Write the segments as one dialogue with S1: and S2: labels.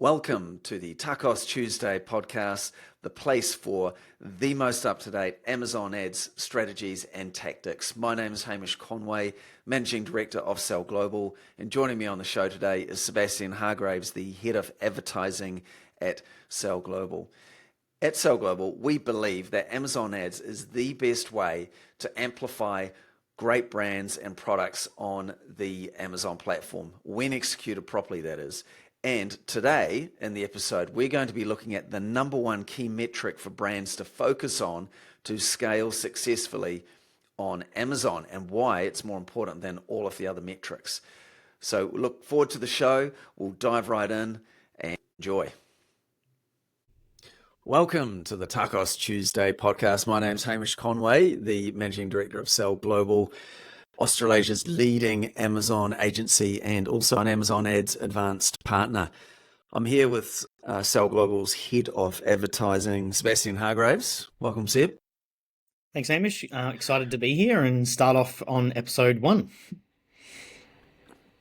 S1: Welcome to the TACOS Tuesday podcast, the place for the most up-to-date Amazon ads, strategies and tactics. My name is Hamish Conway, Managing Director of Sell Global, and joining me on the show today is Sebastian Hargraves, the Head of Advertising at Sell Global. At Sell Global, we believe that Amazon ads is the best way to amplify great brands and products on the Amazon platform, when executed properly, that is. And today in the episode, we're going to be looking at the number one key metric for brands to focus on to scale successfully on Amazon and why it's more important than all of the other metrics. So look forward to the show. We'll dive right in and enjoy. Welcome to the TACOS Tuesday podcast. My name's Hamish Conway, the Managing Director of Sell Global, Australia's leading Amazon agency and also an Amazon Ads advanced partner. I'm here with Sell Global's Head of Advertising, Sebastian Hargraves. Welcome, Seb.
S2: Thanks, Hamish. Excited to be here and start off on episode 1.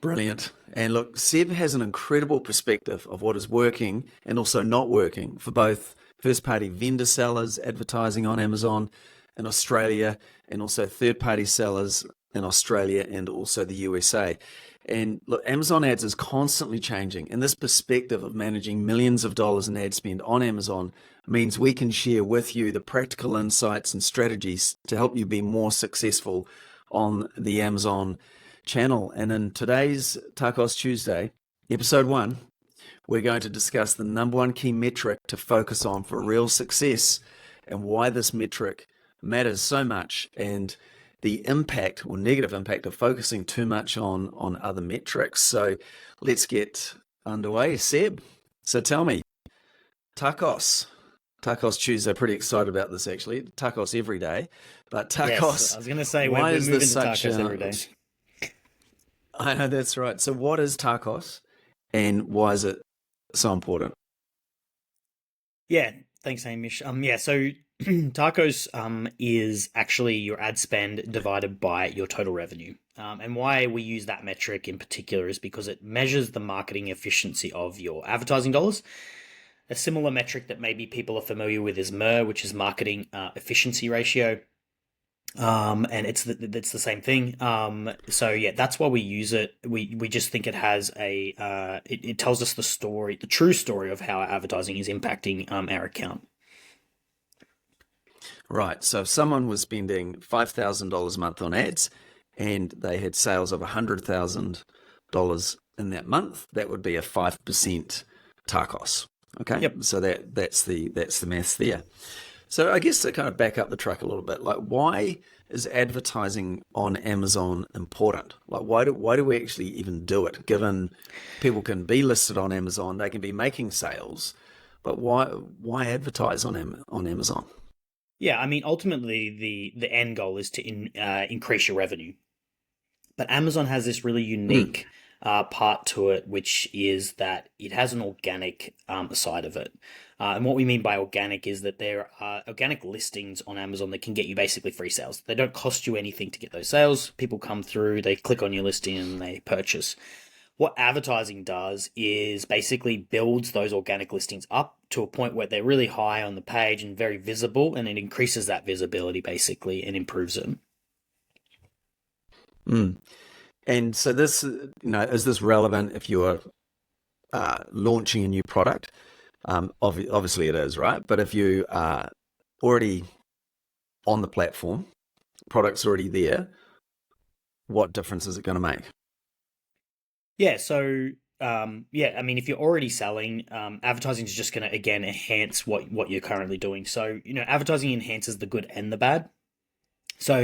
S1: Brilliant. And look, Seb has an incredible perspective of what is working and also not working for both first-party vendor sellers advertising on Amazon in Australia and also third-party sellers in Australia and also the USA. And look, Amazon ads is constantly changing, and this perspective of managing millions of dollars in ad spend on Amazon means we can share with you the practical insights and strategies to help you be more successful on the Amazon channel. And in today's TACOS Tuesday, episode 1, we're going to discuss the number one key metric to focus on for real success and why this metric matters so much, and the impact or negative impact of focusing too much on other metrics. So let's get underway. Seb, so tell me, TACOS Tuesday, pretty excited about this actually. TACOS every day, but TACOS.
S2: Yes, I was going to say,
S1: why
S2: we're
S1: is
S2: moving
S1: this
S2: to
S1: such
S2: TACOS every day.
S1: I know, that's right. So what is TACOS and why is it so important?
S2: Yeah, thanks, Hamish. So TACOS is actually your ad spend divided by your total revenue. And why we use that metric in particular is because it measures the marketing efficiency of your advertising dollars. A similar metric that maybe people are familiar with is youre, which is marketing efficiency ratio. And it's the same thing. So yeah, that's why we use it. We just think it has it tells us the true story of how our advertising is impacting our account.
S1: Right. So if someone was spending $5,000 a month on ads and they had sales of $100,000 in that month, that would be a 5% TACOS. Okay.
S2: Yep.
S1: So that's the maths there. So I guess to kind of back up the truck a little bit, like why is advertising on Amazon important? Like why do we actually even do it? Given people can be listed on Amazon, they can be making sales, but why advertise on Amazon?
S2: Yeah, I mean, ultimately the end goal is to increase your revenue, but Amazon has this really unique part to it, which is that it has an organic side of it. And what we mean by organic is that there are organic listings on Amazon that can get you basically free sales. They don't cost you anything to get those sales. People come through, they click on your listing and they purchase. What advertising does is basically builds those organic listings up to a point where they're really high on the page and very visible, and it increases that visibility basically and improves it.
S1: And so this, is this relevant if you're launching a new product? Obviously it is, right? But if you are already on the platform, product's already there, what difference is it going to make?
S2: Yeah, so I mean, if you're already selling, advertising is just going to again enhance what you're currently doing. So advertising enhances the good and the bad. So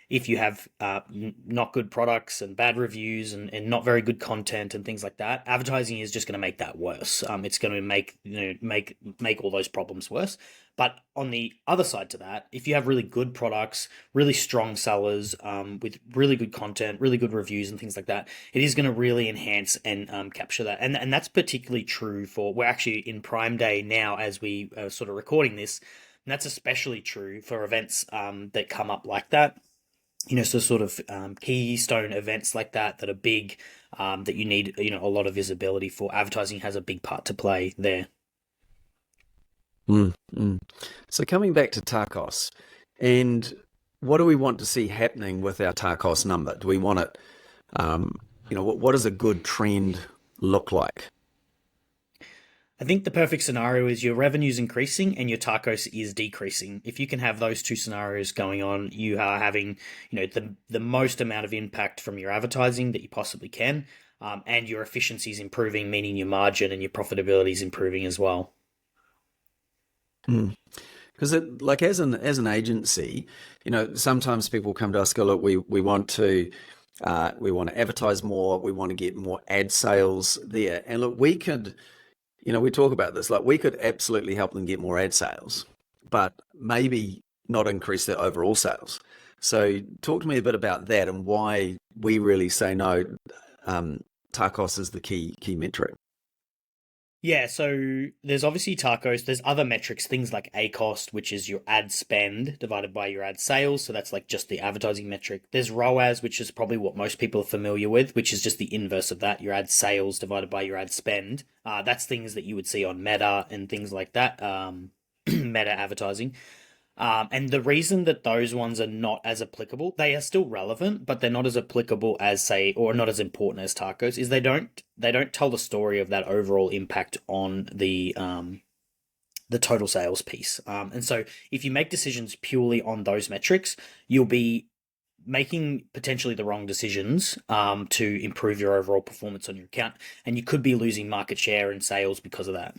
S2: if you have not good products and bad reviews and not very good content and things like that, advertising is just going to make that worse. It's going to make all those problems worse. But on the other side to that, if you have really good products, really strong sellers with really good content, really good reviews and things like that, it is going to really enhance and capture that. And that's particularly true we're actually in Prime Day now as we are sort of recording this. And that's especially true for events that come up like that. So sort of keystone events like that are big that you need, a lot of visibility for. Advertising has a big part to play there.
S1: Mm, mm. So coming back to TACOS, and what do we want to see happening with our TACOS number? Do we want it, what does a good trend look like?
S2: I think the perfect scenario is your revenue's increasing and your TACOS is decreasing. If you can have those two scenarios going on, you are having, the most amount of impact from your advertising that you possibly can, and your efficiency is improving, meaning your margin and your profitability is improving as well.
S1: Because like as an agency, sometimes people come to us and go, look, we want to advertise more, we want to get more ad sales there, and look, we talk about this, like we could absolutely help them get more ad sales, but maybe not increase their overall sales. So talk to me a bit about that and why we really say no. TACOS is the key metric.
S2: Yeah, so there's obviously TACOS. There's other metrics, things like ACOS, which is your ad spend divided by your ad sales. So that's like just the advertising metric. There's ROAS, which is probably what most people are familiar with, which is just the inverse of that, your ad sales divided by your ad spend. That's things that you would see on Meta and things like that, Meta advertising. And the reason that those ones are not as applicable, they are still relevant, but they're not as applicable as, say, or not as important as tacos, is they don't tell the story of that overall impact on the total sales piece. And so if you make decisions purely on those metrics, you'll be making potentially the wrong decisions to improve your overall performance on your account, and you could be losing market share and sales because of that.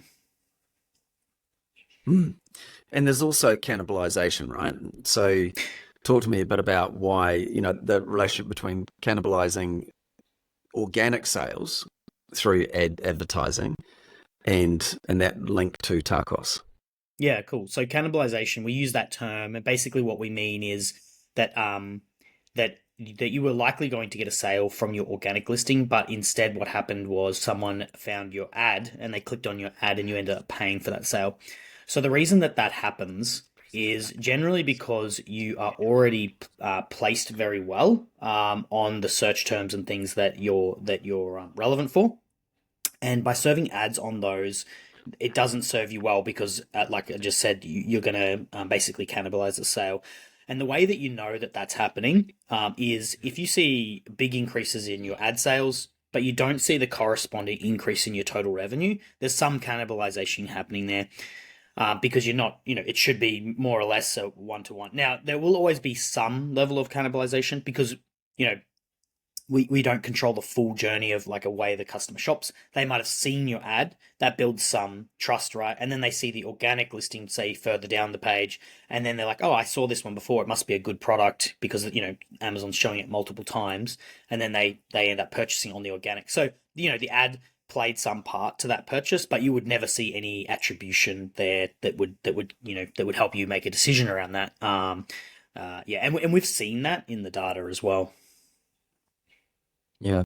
S1: Mm. And there's also cannibalization, right? So talk to me a bit about why, the relationship between cannibalizing organic sales through advertising and that link to tacos.
S2: Yeah, cool. So cannibalization, we use that term, and basically what we mean is that that you were likely going to get a sale from your organic listing, but instead what happened was someone found your ad and they clicked on your ad and you ended up paying for that sale. So the reason that that happens is generally because you are already placed very well on the search terms and things that you're relevant for, and by serving ads on those, it doesn't serve you well because, like I just said, you're going to basically cannibalize the sale. And the way that you know that that's happening is if you see big increases in your ad sales, but you don't see the corresponding increase in your total revenue, there's some cannibalization happening there. Because you're not, it should be more or less a one to one. Now, there will always be some level of cannibalization because, you know, we don't control the full journey of like a way the customer shops. They might have seen your ad, that builds some trust, right? And then they see the organic listing, say further down the page, and then they're like, oh, I saw this one before. It must be a good product because Amazon's showing it multiple times, and then they end up purchasing on the organic. So the ad played some part to that purchase, but you would never see any attribution there that would help you make a decision around that. Yeah, and we've seen that in the data as well.
S1: Yeah.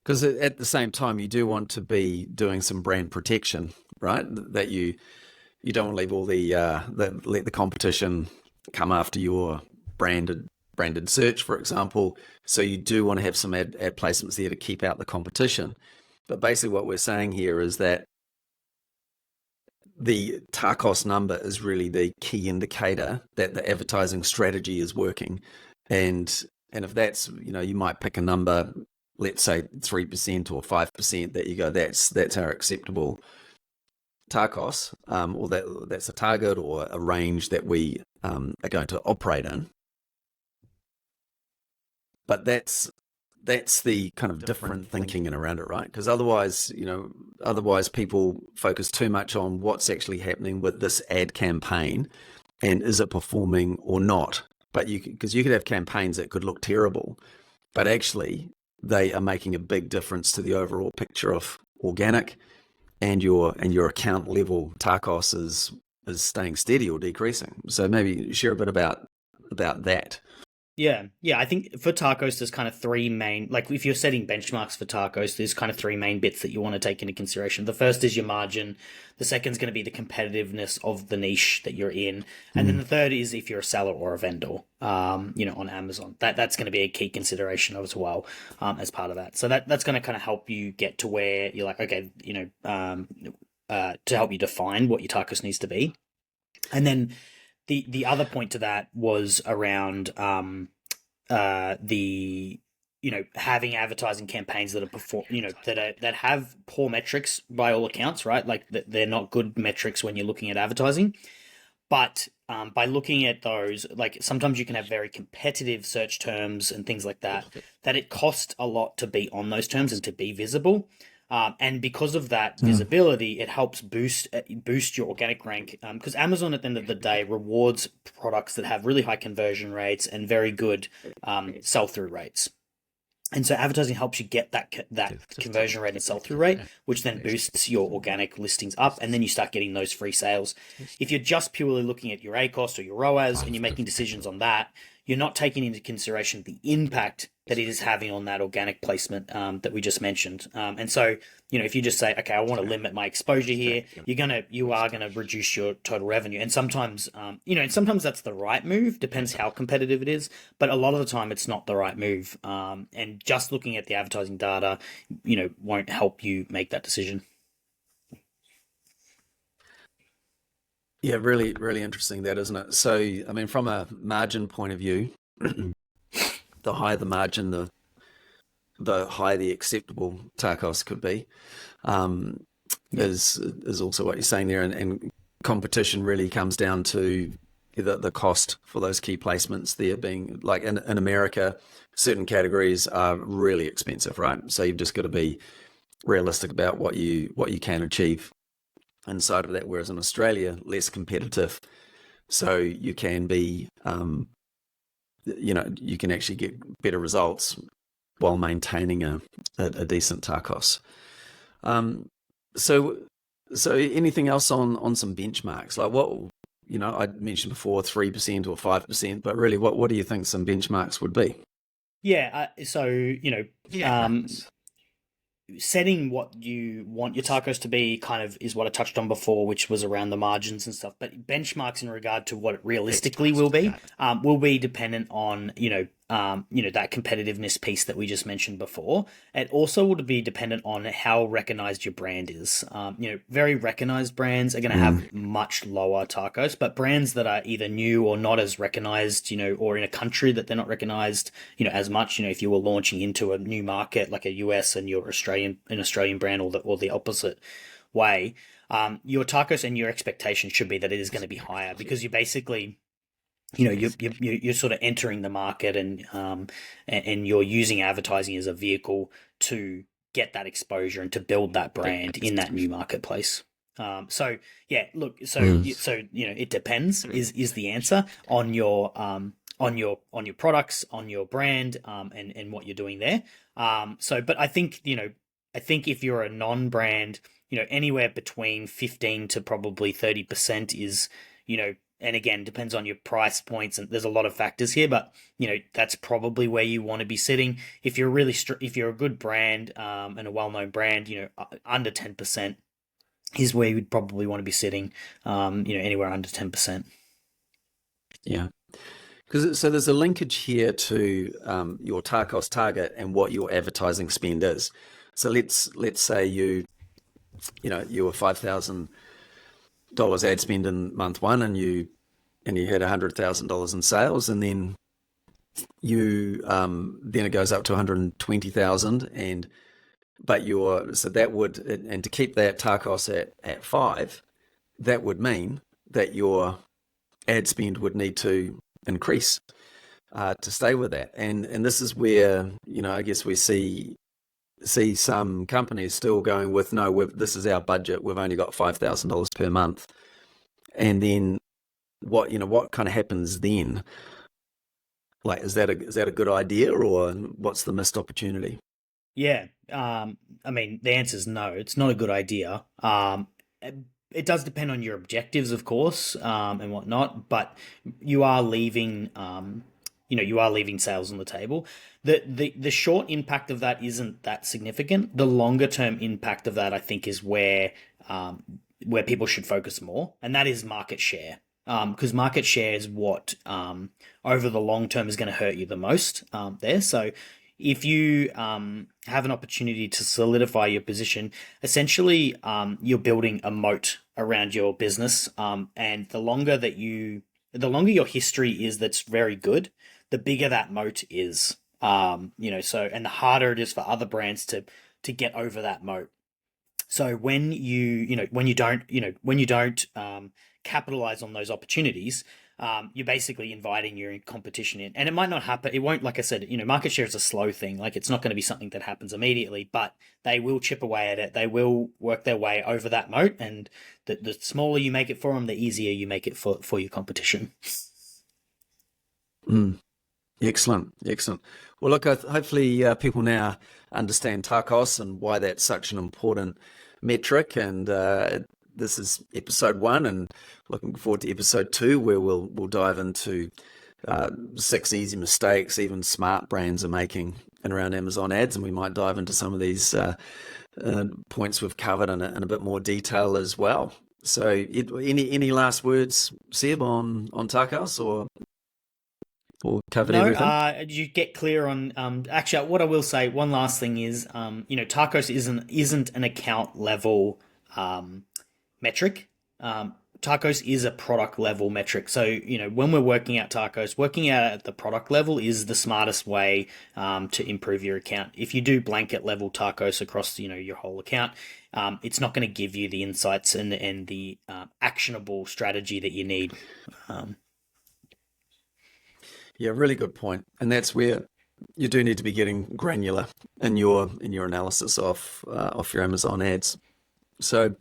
S1: Because at the same time, you do want to be doing some brand protection, right? That you don't want to leave all let the competition come after your branded search, for example. So you do want to have some ad placements there to keep out the competition. But basically, what we're saying here is that the TACOS number is really the key indicator that the advertising strategy is working, and if that's you might pick a number, let's say 3% or 5%, that you go, that's our acceptable TACOS, or that's a target or a range that we are going to operate in. But that's the kind of different thinking and around it, right? Because otherwise people focus too much on what's actually happening with this ad campaign and is it performing or not. But because you could have campaigns that could look terrible, but actually they are making a big difference to the overall picture of organic, and your account level TACOS is staying steady or decreasing. So maybe share a bit about that.
S2: Yeah. I think for tacos, there's kind of three main, like if you're setting benchmarks for tacos, there's kind of three main bits that you want to take into consideration. The first is your margin. The second is going to be the competitiveness of the niche that you're in. And then
S1: Mm.
S2: the third is if you're a seller or a vendor, on Amazon. That's going to be a key consideration as well, as part of that. So that's going to kind of help you get to where you're like, okay, to help you define what your tacos needs to be. And then the other point to that was around the having advertising campaigns that are that have poor metrics by all accounts, right? Like that they're not good metrics when you're looking at advertising. But by looking at those, like sometimes you can have very competitive search terms and things like that, that it costs a lot to be on those terms and to be visible. And because of that
S1: Mm.
S2: visibility, it helps boost your organic rank. Because Amazon, at the end of the day, rewards products that have really high conversion rates and very good sell through rates. And so advertising helps you get that conversion rate and sell through rate, which then boosts your organic listings up, and then you start getting those free sales. If you're just purely looking at your ACOS or your ROAS and you're making decisions on that, you're not taking into consideration the impact that it is having on that organic placement that we just mentioned. And so, if you just say, okay, I want to limit my exposure here, you are gonna reduce your total revenue. And sometimes, and sometimes that's the right move. Depends how competitive it is, but a lot of the time it's not the right move. And just looking at the advertising data, won't help you make that decision.
S1: Yeah, really, really interesting that, isn't it? So, I mean, from a margin point of view, the higher the margin, the higher the acceptable TACOS could be. Um,
S2: Yeah.
S1: is also what you're saying there, and competition really comes down to the cost for those key placements. There being like in America, certain categories are really expensive, right? So you've just got to be realistic about what you can achieve inside of that. Whereas in Australia, less competitive, so you can be, you can actually get better results while maintaining a decent TACOS. Um, so so anything else on some benchmarks? Like what, I mentioned before 3% or 5%, but really what do you think some benchmarks would be?
S2: Yeah. So setting what you want your tacos to be kind of is what I touched on before, which was around the margins and stuff. But benchmarks in regard to what it realistically will be dependent on that competitiveness piece that we just mentioned before. It also would be dependent on how recognized your brand is. Very recognized brands are going to
S1: Mm.
S2: have much lower tacos, but brands that are either new or not as recognized, or in a country that they're not recognized, as much. If you were launching into a new market like a US and you're an Australian brand, or the opposite way, your tacos and your expectation should be that it is going to be higher because you basically you're sort of entering the market, and you're using advertising as a vehicle to get that exposure and to build that brand in that new marketplace. So yeah, look,
S1: Mm.
S2: it depends is the answer on your products, on your brand, and what you're doing there. But I think if you're a non-brand, anywhere between 15 to probably 30% is, and again, depends on your price points, and there's a lot of factors here, but that's probably where you want to be sitting. If you're if you're a good brand, and a well-known brand, under 10% is where you'd probably want to be sitting. Anywhere under 10%.
S1: Yeah. Because so there's a linkage here to your TACOS target and what your advertising spend is. So let's say you were $5,000 ad spend in month one, and you had $100,000 in sales, and then it goes up to 120,000, and but your so that would, and to keep that TACOS at five, that would mean that your ad spend would need to increase to stay with that. And this is where, I guess we see some companies still going with, no, this is our budget, we've only got $5,000 per month. And then what kind of happens then? Like, is that a good idea, or what's the missed opportunity?
S2: Yeah. I mean, the answer is no. It's not a good idea. It does depend on your objectives, of course, and whatnot, but you are leaving. you are leaving sales on the table. The short impact of that isn't that significant. The longer term impact of that, I think, is where people should focus more, and that is market share. Because market share is what over the long term is going to hurt you the most there. So if you have an opportunity to solidify your position, essentially you're building a moat around your business. And the longer your history is that's very good, the bigger that moat is. And the harder it is for other brands to get over that moat. So when you don't capitalize on those opportunities, you're basically inviting your competition in, and it might not happen. It won't, like I said, market share is a slow thing. Like, it's not going to be something that happens immediately, but they will chip away at it. They will work their way over that moat, and the smaller you make it for them, the easier you make it for your competition.
S1: Mm. Excellent, excellent. Well, look, hopefully people now understand TACOS and why that's such an important metric. And this is episode 1, and looking forward to episode 2, where we'll dive into 6 easy mistakes even smart brands are making in around Amazon ads, and we might dive into some of these points we've covered in a bit more detail as well. So, any last words, Seb, on TACOS, or covered everything?
S2: Did you get clear on? Actually, what I will say, one last thing is, TACOS isn't an account level metric. TACOS is a product level metric. So, when we're working out TACOS, working out at the product level is the smartest way to improve your account. If you do blanket level TACOS across, your whole account, it's not going to give you the insights and the actionable strategy that you need.
S1: Yeah, really good point. And that's where you do need to be getting granular in your analysis of your Amazon ads. So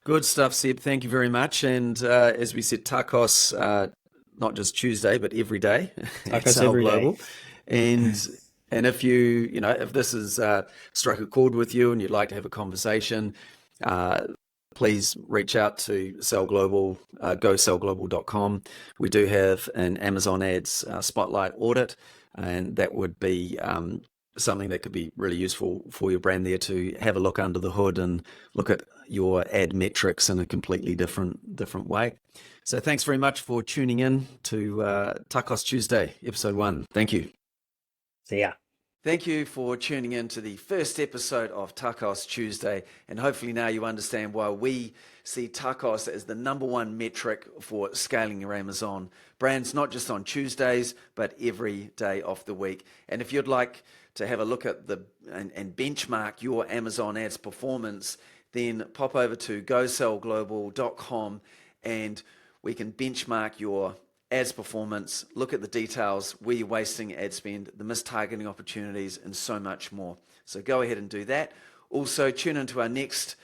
S1: good stuff, Seb. Thank you very much. And as we said, TACOS, not just Tuesday, but every day at
S2: TACOS
S1: Sale
S2: every
S1: Global.
S2: day.
S1: And if if this has struck a chord with you and you'd like to have a conversation, please reach out to Sale Global, gosalglobal.com. We do have an Amazon Ads Spotlight audit, and that would be something that could be really useful for your brand there, to have a look under the hood and look at your ad metrics in a completely different way. So thanks very much for tuning in to TACOS Tuesday, episode 1. Thank you.
S2: See ya.
S1: Thank you for tuning in to the first episode of TACOS Tuesday, and hopefully now you understand why we see TACOS as the number 1 metric for scaling your Amazon brands, not just on Tuesdays, but every day of the week. And if you'd like to have a look at and benchmark your Amazon ads performance, then pop over to gosalglobal.com and we can benchmark your ads performance, look at the details, where you're wasting ad spend, the mistargeting opportunities, and so much more. So go ahead and do that. Also, tune into our next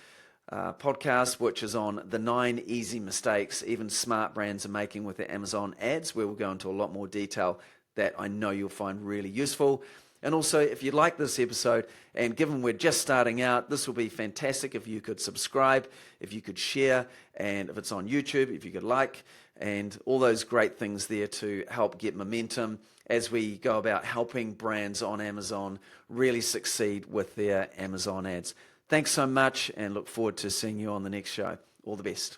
S1: podcast, which is on the 9 easy mistakes even smart brands are making with their Amazon ads, where we'll go into a lot more detail that I know you'll find really useful. And also, if you like this episode, and given we're just starting out, this will be fantastic if you could subscribe, if you could share, and if it's on YouTube, if you could like, and all those great things there to help get momentum as we go about helping brands on Amazon really succeed with their Amazon ads. Thanks so much, and look forward to seeing you on the next show. All the best.